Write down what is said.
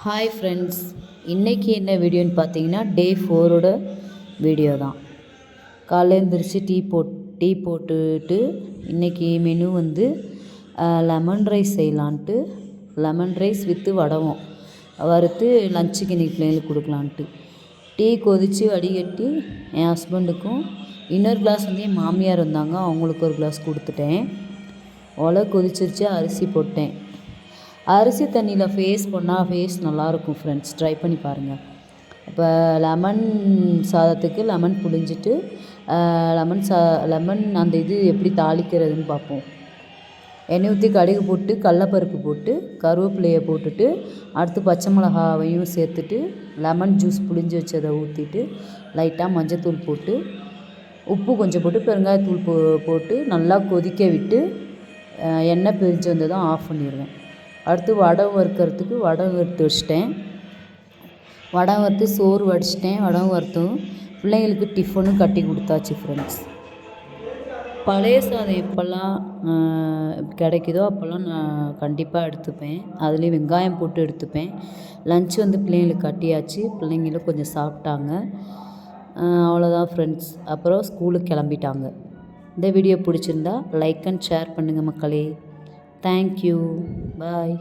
Hi friends, இன்றைக்கி என்ன வீடியோன்னு பார்த்தீங்கன்னா டே 4ஓட வீடியோ தான். காலைல எழுந்திரிச்சு டீ போட்டுட்டு இன்றைக்கி மெனு வந்து லெமன் ரைஸ் செய்யலான்ட்டு, லெமன் ரைஸ் வித்து வடகம் வறுத்து லஞ்சுக்கு இன்றைக்கி பிள்ளைங்களுக்கு கொடுக்கலான்ட்டு டீ கொதித்து வடிகட்டி என் ஹஸ்பண்டுக்கும் இன்னொரு கிளாஸ் வந்து என் மாமியார் வந்தாங்க, அவங்களுக்கு ஒரு கிளாஸ் கொடுத்துட்டேன். கொதிச்சிருச்சு, அரிசி போட்டேன். அரிசி தண்ணியில் ஃபேஸ் பண்ணால் ஃபேஸ் நல்லாயிருக்கும் ஃப்ரெண்ட்ஸ், ட்ரை பண்ணி பாருங்கள். இப்போ லெமன் சாதத்துக்கு லெமன் புழிஞ்சிட்டு லெமன் அந்த இது எப்படி தாளிக்கிறதுன்னு பார்ப்போம். எண்ணெய் ஊற்றி கடுகு போட்டு கடலப்பருப்பு போட்டு கருவேப்பிலையை போட்டுட்டு அடுத்து பச்சை மிளகாவையும் சேர்த்துட்டு லெமன் ஜூஸ் புழிஞ்சு வச்சதை ஊற்றிட்டு லைட்டாக மஞ்சத்தூள் போட்டு உப்பு கொஞ்சம் போட்டு பெருங்காயத்தூள் போட்டு நல்லா கொதிக்க விட்டு எண்ணெய் பிரிஞ்சு வந்து தான் ஆஃப் பண்ணிடுவேன். அடுத்து வடகம் வறுக்கிறதுக்கு வடகம் வறுத்து வச்சிட்டேன். வடகம் வறுத்து சோறு வடிச்சிட்டேன். வடகம் வறுத்தும் பிள்ளைங்களுக்கு டிஃபனும் கட்டி கொடுத்தாச்சு ஃப்ரெண்ட்ஸ். பழைய சாதம் எப்போல்லாம் கிடைக்குதோ அப்போல்லாம் நான் கண்டிப்பாக எடுத்துப்பேன். அதுலேயும் வெங்காயம் போட்டு எடுத்துப்பேன். லன்ச் வந்து பிள்ளைங்களுக்கு கட்டியாச்சு. பிள்ளைங்களும் கொஞ்சம் சாப்பிட்டாங்க. அவ்வளோதான் ஃப்ரெண்ட்ஸ். அப்புறம் ஸ்கூலுக்கு கிளம்பிட்டாங்க. இந்த வீடியோ பிடிச்சிருந்தா லைக் அண்ட் ஷேர் பண்ணுங்கள் மக்களே. Thank you. Bye.